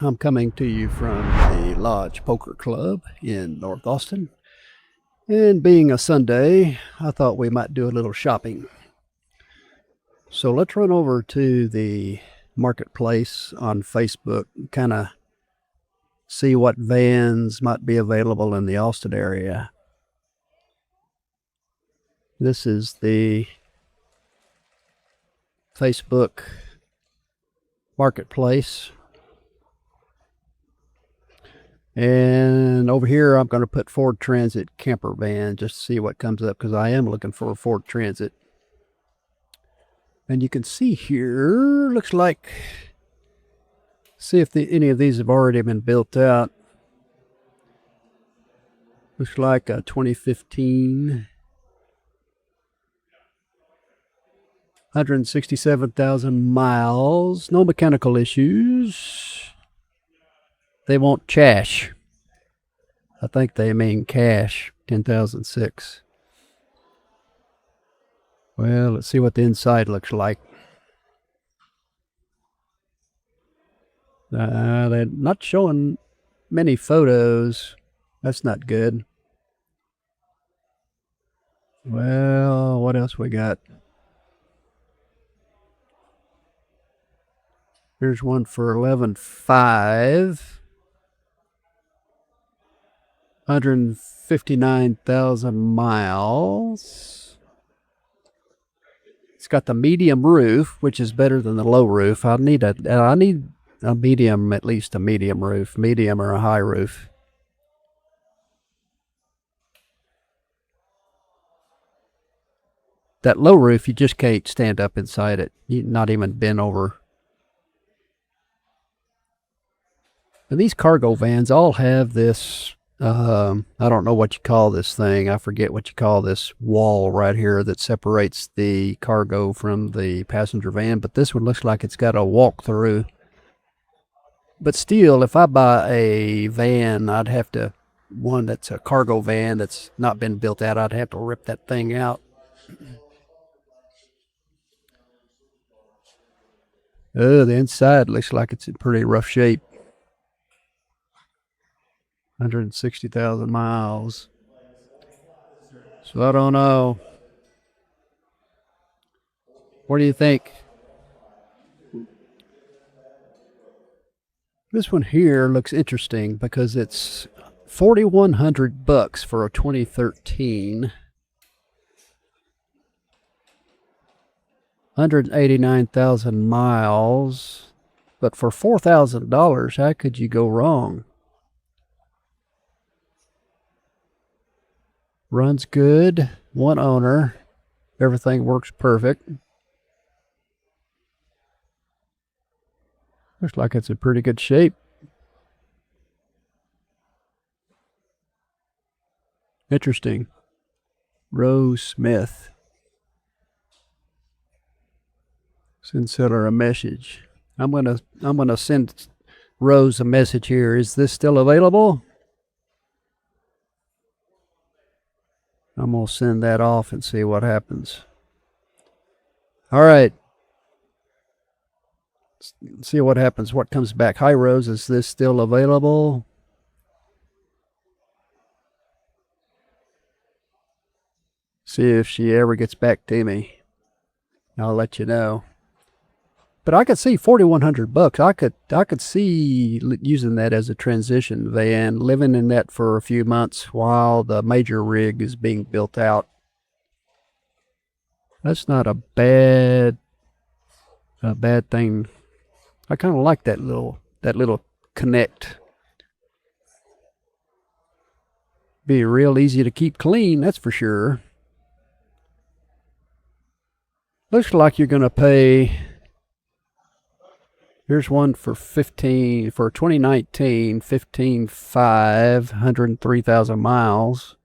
I'm coming to you from the Lodge Poker Club in North Austin. And being a Sunday, I thought we might do a little shopping. So let's run over to the marketplace on Facebook and kind of see what vans might be available in the Austin area. This is the Facebook marketplace. And over here, I'm going to put Ford Transit camper van just to see what comes up because I am looking for a Ford Transit. And you can see here, looks like, see if any of these have already been built out. Looks like a 2015, 167,000 miles, no mechanical issues. They want cash. I think they mean cash, 10,006. Well, let's see what the inside looks like. They're not showing many photos. That's not good. Well, what else we got? Here's one for 11.5. 159,000 miles. It's got the medium roof, which is better than the low roof. I need a medium, at least a medium roof, medium or a high roof. That low roof, you just can't stand up inside it. You not even bend over. And these cargo vans all have this, I don't know what you call this thing. I forget what you call this wall right here that separates the cargo from the passenger van. But this one looks like it's got a walk-through. But still, if I buy a van, I'd have to, one that's a cargo van that's not been built out, I'd have to rip that thing out. Oh, the inside looks like it's in pretty rough shape. 160,000 miles. So I don't know. What do you think? This one here looks interesting because it's $4,100 for a 2013. 189,000 miles. But for $4,000, how could you go wrong? Runs good, one owner, everything works perfect. Looks like it's in pretty good shape. Interesting. Rose Smith. Send seller a message. I'm gonna send Rose a message here. Is this still available? I'm going to send that off and see what happens. All right. Let's see what happens. What comes back? Hi, Rose. Is this still available? See if she ever gets back to me. I'll let you know. But I could see $4,100. I could see using that as a transition van, living in that for a few months while the major rig is being built out. That's not a bad thing. I kind of like that little connect. Be real easy to keep clean, that's for sure. Looks like you're going to pay. Here's one for 2019, 15.5, 103,000 miles.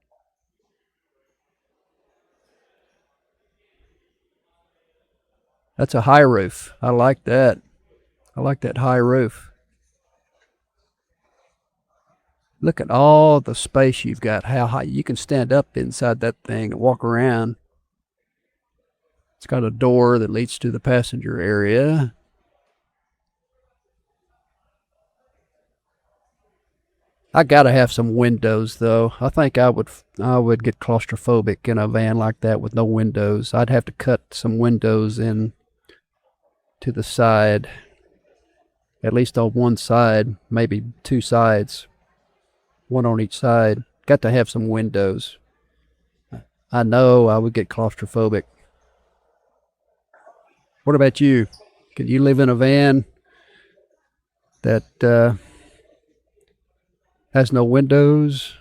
That's a high roof. I like that. I like that high roof. Look at all the space you've got. How high you can stand up inside that thing and walk around. It's got a door that leads to the passenger area. I gotta have some windows though. I think I would get claustrophobic in a van like that with no windows. I'd have to cut some windows in to the side, at least on one side, maybe two sides, one on each side. Got to have some windows. I know I would get claustrophobic. What about you? Could you live in a van that has no windows?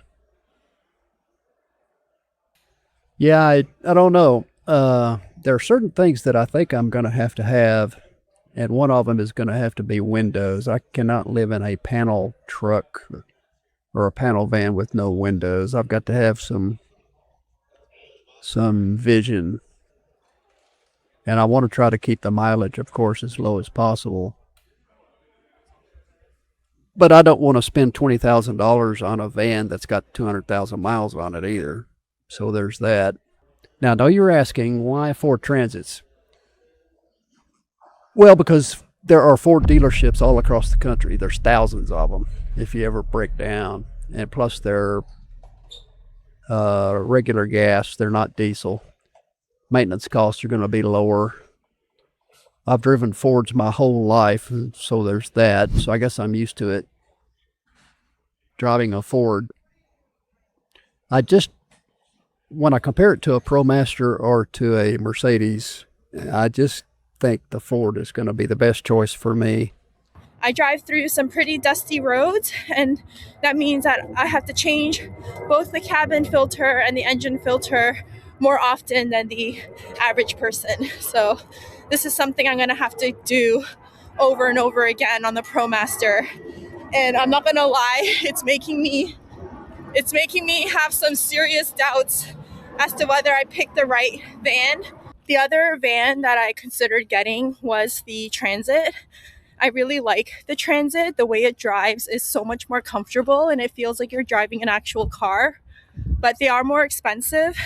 Yeah, I don't know. There are certain things that I think I'm going to have, and one of them is going to have to be windows. I cannot live in a panel truck or a panel van with no windows. I've got to have some vision, and I want to try to keep the mileage, of course, as low as possible. But I don't want to spend $20,000 on a van that's got 200,000 miles on it either. So there's that. Now, I know you're asking, why Ford Transits? Well, because there are Ford dealerships all across the country. There's thousands of them if you ever break down. And plus, they're regular gas. They're not diesel. Maintenance costs are going to be lower. I've driven Fords my whole life, so there's that. So I guess I'm used to it, driving a Ford. When I compare it to a ProMaster or to a Mercedes, I just think the Ford is going to be the best choice for me. I drive through some pretty dusty roads, and that means that I have to change both the cabin filter and the engine filter more often than the average person. So this is something I'm going to have to do over and over again on the ProMaster. And I'm not going to lie, it's making me have some serious doubts as to whether I picked the right van. The other van that I considered getting was the Transit. I really like the Transit. The way it drives is so much more comfortable, and it feels like you're driving an actual car. But they are more expensive,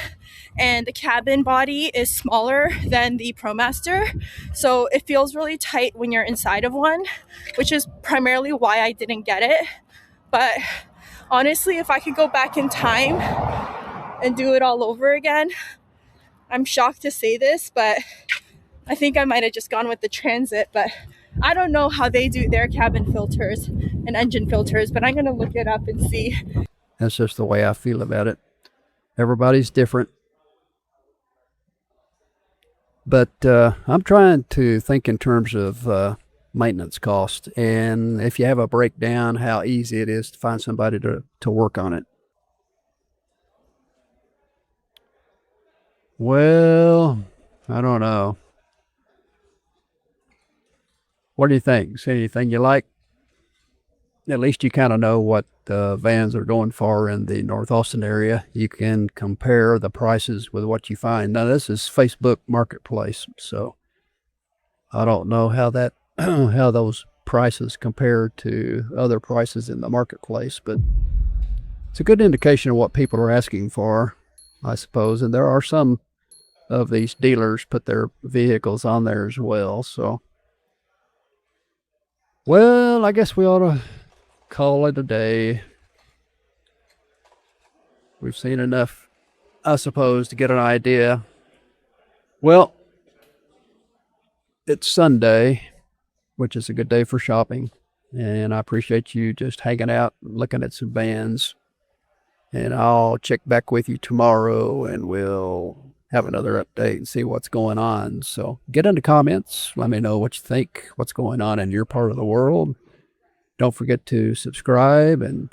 and the cabin body is smaller than the ProMaster, so it feels really tight when you're inside of one, which is primarily why I didn't get it. But honestly, if I could go back in time and do it all over again, I'm shocked to say this, but I think I might have just gone with the Transit. But I don't know how they do their cabin filters and engine filters, but I'm going to look it up and see. That's just the way I feel about it. Everybody's different. But I'm trying to think in terms of maintenance cost, and if you have a breakdown, how easy it is to find somebody to work on it. Well, I don't know. What do you think? See anything you like? At least you kind of know what vans are going for in the North Austin area. You can compare the prices with what you find. Now, this is Facebook Marketplace, so I don't know how how those prices compare to other prices in the marketplace, but it's a good indication of what people are asking for, I suppose. And there are some of these dealers put their vehicles on there as well. So, well, I guess we ought to call it a day. We've seen enough, I suppose, to get an idea. Well, it's Sunday, which is a good day for shopping, and I appreciate you just hanging out, looking at some vans, and I'll check back with you tomorrow, and we'll have another update and see what's going on. So get in the comments, let me know what you think, what's going on in your part of the world. Don't forget to subscribe and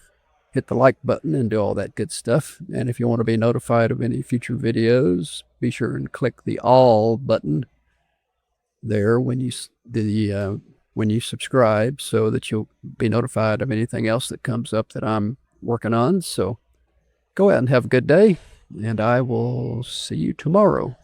hit the like button and do all that good stuff. And if you want to be notified of any future videos, be sure and click the all button there when you subscribe, so that you'll be notified of anything else that comes up that I'm working on. So go ahead and have a good day, and I will see you tomorrow.